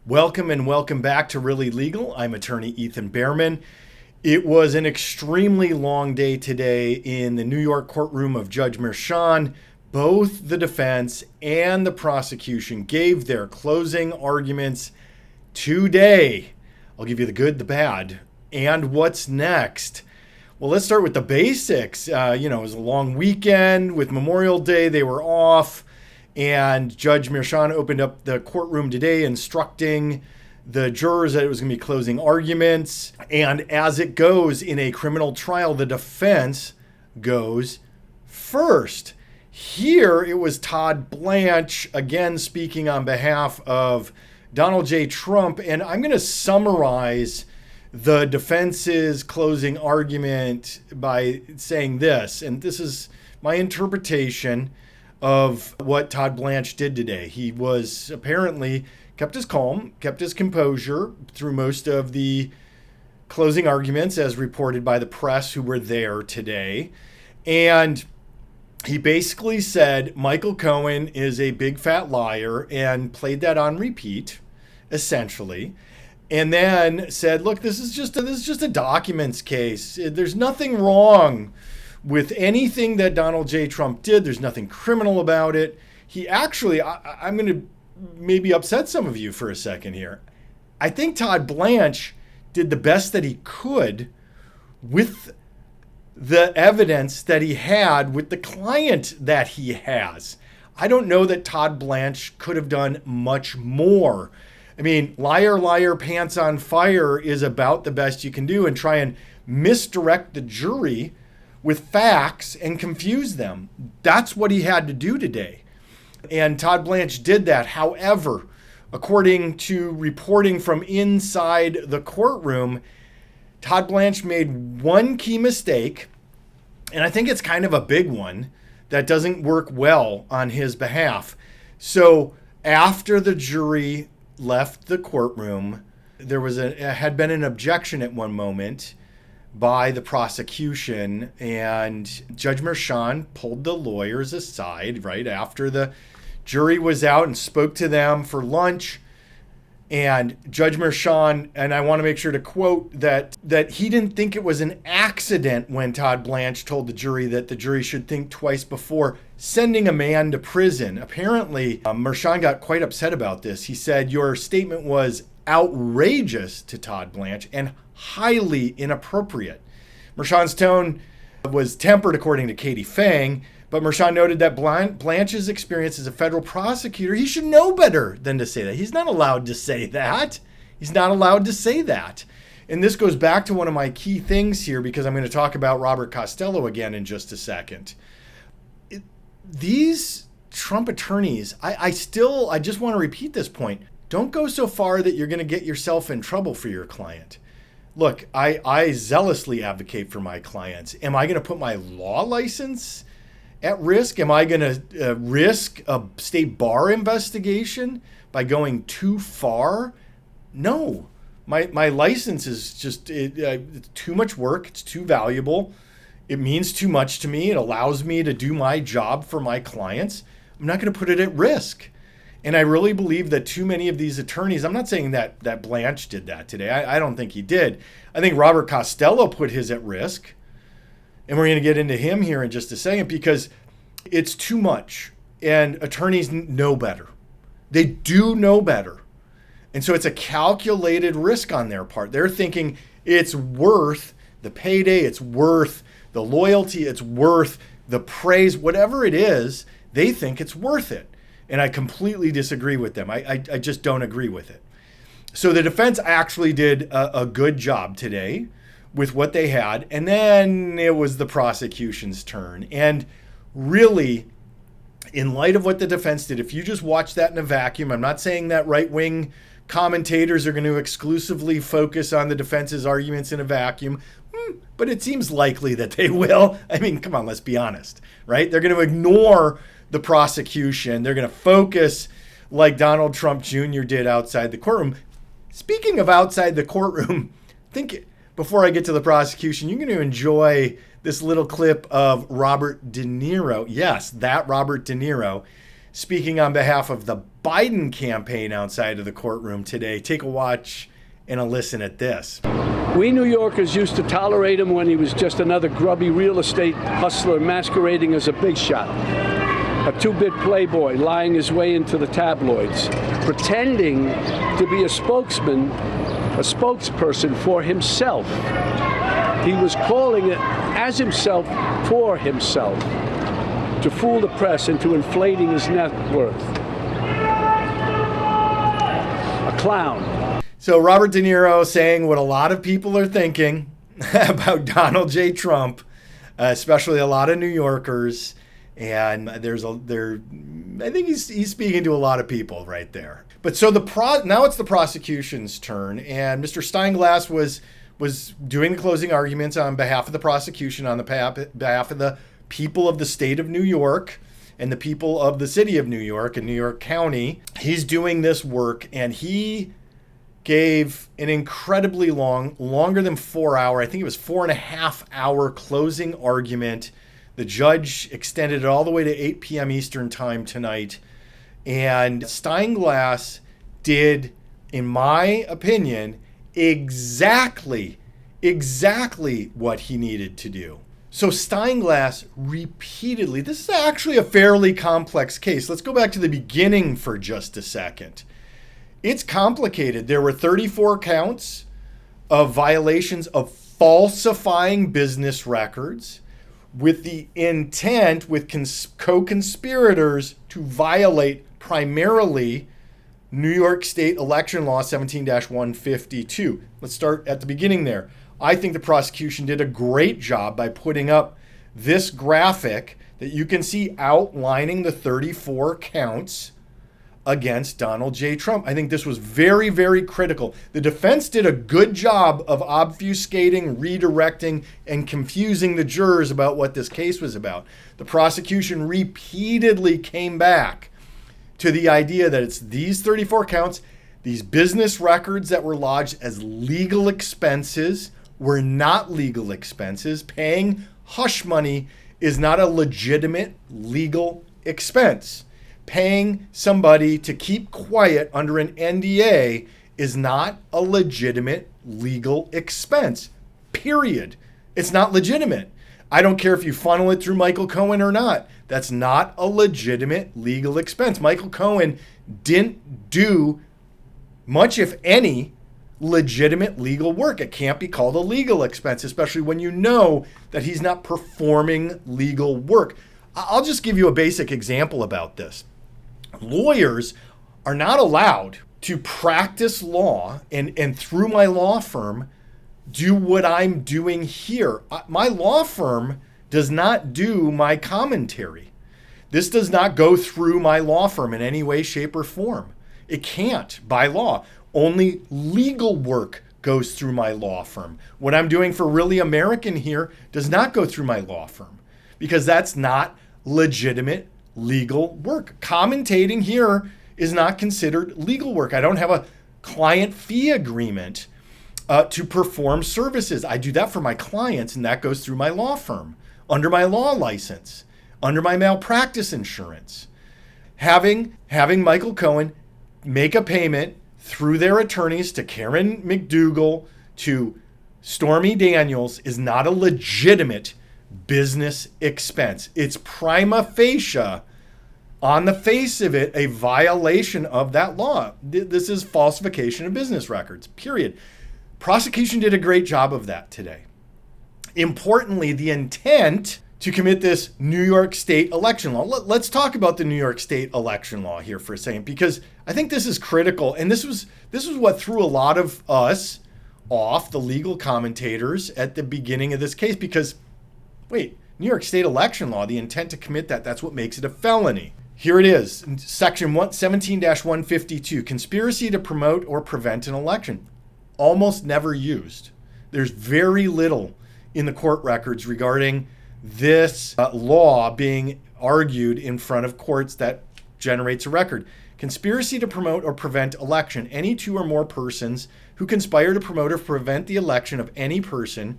Welcome and welcome back to Really Legal. I'm attorney Ethan Behrman. It was an extremely long day today in the New York courtroom of Judge Merchan. Both the defense and the prosecution gave their closing arguments today. I'll give you the good, the bad, and what's next. Well, let's start with the basics. It was a long weekend with Memorial Day. They were off. And Judge Merchan opened up the courtroom today instructing the jurors that it was going to be closing arguments. And as it goes in a criminal trial, the defense goes first. Here it was Todd Blanche, again speaking on behalf of Donald J. Trump. And I'm going to summarize the defense's closing argument by saying this. And this is my interpretation of what Todd Blanche did today. He was apparently kept his calm, kept his composure through most of the closing arguments as reported by the press who were there today. And he basically said Michael Cohen is a big fat liar and played that on repeat, essentially. And then said, look, this is just a documents case. There's nothing wrong with anything that Donald J. Trump did. There's nothing criminal about it. He actually, I'm going to maybe upset some of you for a second here. I think Todd Blanche did the best that he could with the evidence that he had with the client that he has. I don't know that Todd Blanche could have done much more. I mean, liar, liar, pants on fire is about the best you can do, and try and misdirect the jury with facts and confuse them. That's what he had to do today. And Todd Blanche did that. However, according to reporting from inside the courtroom, Todd Blanche made one key mistake, and I think it's kind of a big one that doesn't work well on his behalf. So after the jury left the courtroom, there had been an objection at one moment by the prosecution, and Judge Merchan pulled the lawyers aside right after the jury was out and spoke to them for lunch. And Judge Merchan, and I want to make sure to quote that he didn't think it was an accident when Todd Blanche told the jury that the jury should think twice before sending a man to prison. Apparently, Merchan got quite upset about this. He said, your statement was outrageous to Todd Blanche and highly inappropriate. Merchan's tone was tempered, according to Katie Fang, but Merchan noted that Blanche's experience as a federal prosecutor, he should know better than to say that. He's not allowed to say that. He's not allowed to say that. And this goes back to one of my key things here, because I'm going to talk about Robert Costello again in just a second. These Trump attorneys, I just want to repeat this point. Don't go so far that you're going to get yourself in trouble for your client. Look, I zealously advocate for my clients. Am I going to put my law license at risk? Am I going to risk a state bar investigation by going too far? No. My license is just it's too much work. It's too valuable. It means too much to me. It allows me to do my job for my clients. I'm not going to put it at risk. And I really believe that too many of these attorneys, I'm not saying that Blanche did that today. I don't think he did. I think Robert Costello put his at risk. And we're going to get into him here in just a second, because it's too much. And attorneys know better. They do know better. And so it's a calculated risk on their part. They're thinking it's worth the payday, it's worth the loyalty, it's worth the praise, whatever it is, they think it's worth it. And I completely disagree with them. I just don't agree with it. So the defense actually did a good job today with what they had. And then it was the prosecution's turn. And really, in light of what the defense did, if you just watch that in a vacuum, I'm not saying that right-wing commentators are going to exclusively focus on the defense's arguments in a vacuum, but it seems likely that they will. I mean, come on, let's be honest, right? They're going to ignore the prosecution. They're going to focus like Donald Trump Jr. did outside the courtroom. Speaking of outside the courtroom, think before I get to the prosecution, you're going to enjoy this little clip of Robert DeNiro. Yes, that Robert DeNiro speaking on behalf of the Biden campaign outside of the courtroom today. Take a watch and a listen at this. We New Yorkers used to tolerate him when he was just another grubby real estate hustler masquerading as a big shot. A two-bit playboy lying his way into the tabloids, pretending to be a spokesperson for himself. He was calling it as himself for himself, to fool the press into inflating his net worth. A clown. So Robert De Niro saying what a lot of people are thinking about Donald J. Trump, especially a lot of New Yorkers. And I think he's speaking to a lot of people right there. But so now it's the prosecution's turn, and Mr. Steinglass was doing the closing arguments on behalf of the prosecution, on the behalf of the people of the state of New York and the people of the city of New York and New York County. He's doing this work, and he gave an incredibly longer than 4 hour, I think it was 4.5 hour closing argument. The judge extended it all the way to 8 p.m. Eastern time tonight. And Steinglass did, in my opinion, exactly what he needed to do. So Steinglass repeatedly, this is actually a fairly complex case. Let's go back to the beginning for just a second. It's complicated. There were 34 counts of violations of falsifying business records with the intent with co-conspirators to violate primarily New York State Election Law 17-152. Let's start at the beginning there. I think the prosecution did a great job by putting up this graphic that you can see outlining the 34 counts against Donald J. Trump. I think this was very, very critical. The defense did a good job of obfuscating, redirecting, and confusing the jurors about what this case was about. The prosecution repeatedly came back to the idea that it's these 34 counts, these business records that were lodged as legal expenses were not legal expenses. Paying hush money is not a legitimate legal expense. Paying somebody to keep quiet under an NDA is not a legitimate legal expense, period. It's not legitimate. I don't care if you funnel it through Michael Cohen or not. That's not a legitimate legal expense. Michael Cohen didn't do much, if any, legitimate legal work. It can't be called a legal expense, especially when you know that he's not performing legal work. I'll just give you a basic example about this. Lawyers are not allowed to practice law and through my law firm do what I'm doing here. My law firm does not do my commentary. This does not go through my law firm in any way, shape, or form. It can't by law. Only legal work goes through my law firm. What I'm doing for Really American here does not go through my law firm because that's not legitimate legal work. Commentating here is not considered legal work. I don't have a client fee agreement to perform services. I do that for my clients, and that goes through my law firm, under my law license, under my malpractice insurance. Having Michael Cohen make a payment through their attorneys to Karen McDougal, to Stormy Daniels, is not a legitimate business expense. It's prima facie, on the face of it, a violation of that law. This is falsification of business records, period. Prosecution did a great job of that today. Importantly, the intent to commit this New York State election law. Let's talk about the New York State election law here for a second, because I think this is critical. And this was what threw a lot of us off, the legal commentators, at the beginning of this case, because, wait, New York State election law, the intent to commit that's what makes it a felony. Here it is, section 17-152, conspiracy to promote or prevent an election. Almost never used. There's very little in the court records regarding this law being argued in front of courts that generates a record. Conspiracy to promote or prevent election. Any two or more persons who conspire to promote or prevent the election of any person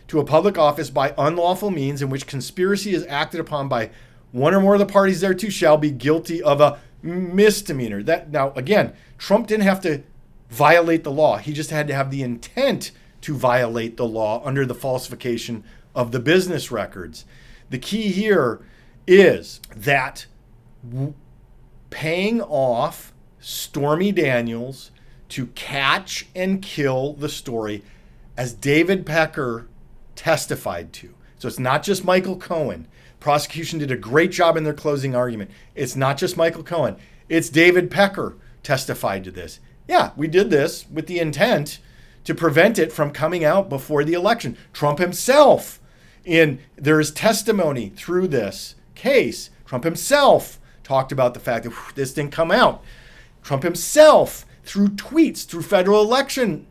to a public office by unlawful means in which conspiracy is acted upon by one or more of the parties thereto shall be guilty of a misdemeanor. That now, again, Trump didn't have to violate the law. He just had to have the intent to violate the law under the falsification of the business records. The key here is that paying off Stormy Daniels to catch and kill the story, as David Pecker testified to. So it's not just Michael Cohen. Prosecution did a great job in their closing argument. It's not just Michael Cohen. It's David Pecker testified to this. Yeah, we did this with the intent to prevent it from coming out before the election. Trump himself, there is testimony through this case. Trump himself talked about the fact that this didn't come out. Trump himself, through tweets, through federal election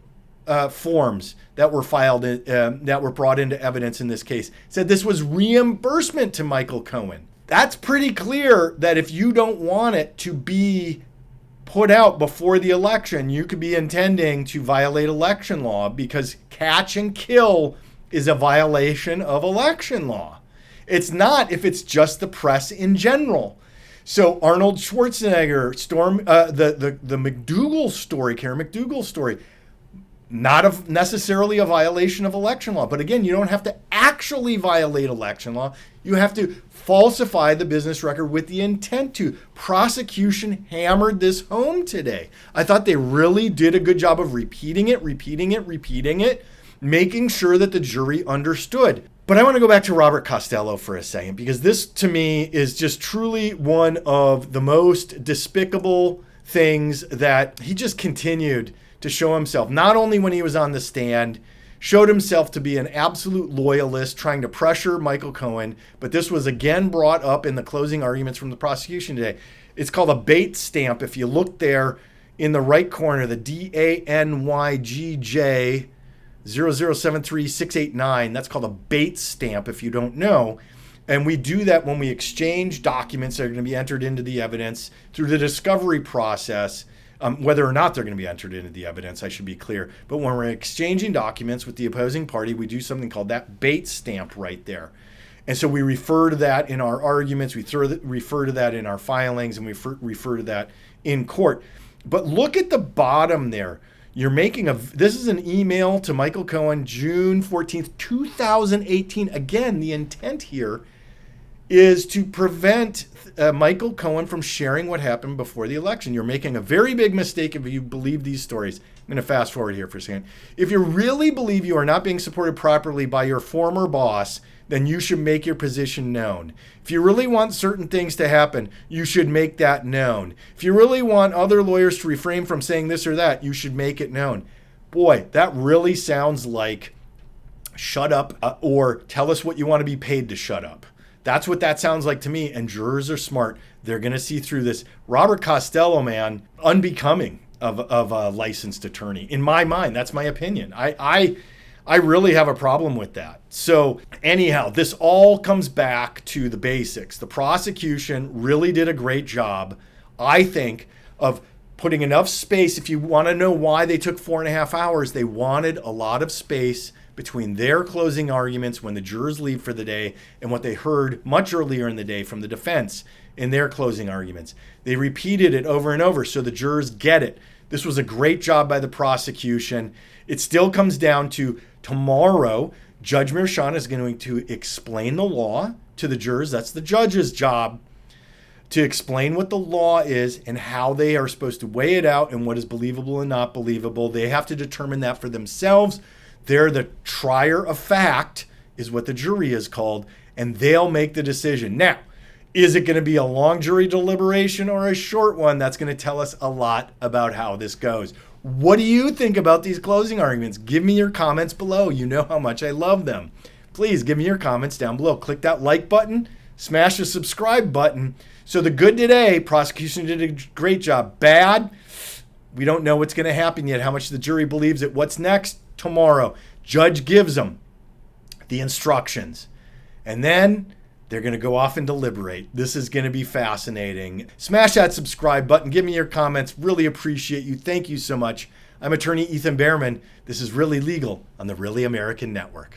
forms that were filed, that were brought into evidence in this case, said this was reimbursement to Michael Cohen. That's pretty clear that if you don't want it to be put out before the election, you could be intending to violate election law, because catch and kill is a violation of election law. It's not if it's just the press in general. So Arnold Schwarzenegger, the McDougal story, Karen McDougal story, not necessarily a violation of election law. But again, you don't have to actually violate election law. You have to falsify the business record with the intent to. Prosecution hammered this home today. I thought they really did a good job of repeating it, making sure that the jury understood. But I want to go back to Robert Costello for a second, because this, to me, is just truly one of the most despicable things that he just continued to show himself. Not only when he was on the stand, showed himself to be an absolute loyalist, trying to pressure Michael Cohen, but this was again brought up in the closing arguments from the prosecution today. It's called a bait stamp. If you look there in the right corner, the DANYGJ 0073689. That's called a bait stamp, if you don't know. And we do that when we exchange documents that are going to be entered into the evidence through the discovery process, whether or not they're going to be entered into the evidence, I should be clear. But when we're exchanging documents with the opposing party, we do something called that bait stamp right there. And so we refer to that in our arguments, we refer to that in our filings, and we refer to that in court. But look at the bottom there. You're this is an email to Michael Cohen, June 14th, 2018. Again, the intent here is to prevent Michael Cohen from sharing what happened before the election. You're making a very big mistake if you believe these stories. I'm going to fast forward here for a second. If you really believe you are not being supported properly by your former boss, then you should make your position known. If you really want certain things to happen, you should make that known. If you really want other lawyers to refrain from saying this or that, you should make it known. Boy, that really sounds like shut up or tell us what you want to be paid to shut up. That's what that sounds like to me, and jurors are smart. They're going to see through this. Robert Costello, man, unbecoming of a licensed attorney. In my mind, that's my opinion. I really have a problem with that. So anyhow, this all comes back to the basics. The prosecution really did a great job, I think, of putting enough space. If you want to know why they took 4.5 hours, they wanted a lot of space between their closing arguments when the jurors leave for the day and what they heard much earlier in the day from the defense in their closing arguments. They repeated it over and over so the jurors get it. This was a great job by the prosecution. It still comes down to tomorrow, Judge Merchan is going to explain the law to the jurors. That's the judge's job, to explain what the law is and how they are supposed to weigh it out and what is believable and not believable. They have to determine that for themselves. They're the trier of fact, is what the jury is called, and they'll make the decision. Now, is it going to be a long jury deliberation or a short one? That's going to tell us a lot about how this goes. What do you think about these closing arguments? Give me your comments below. You know how much I love them. Please give me your comments down below. Click that like button, smash the subscribe button. So the good today, prosecution did a great job. Bad, we don't know what's going to happen yet, how much the jury believes it. What's next? Tomorrow. Judge gives them the instructions. And then they're going to go off and deliberate. This is going to be fascinating. Smash that subscribe button. Give me your comments. Really appreciate you. Thank you so much. I'm attorney Ethan Behrman. This is Really Legal on the Really American Network.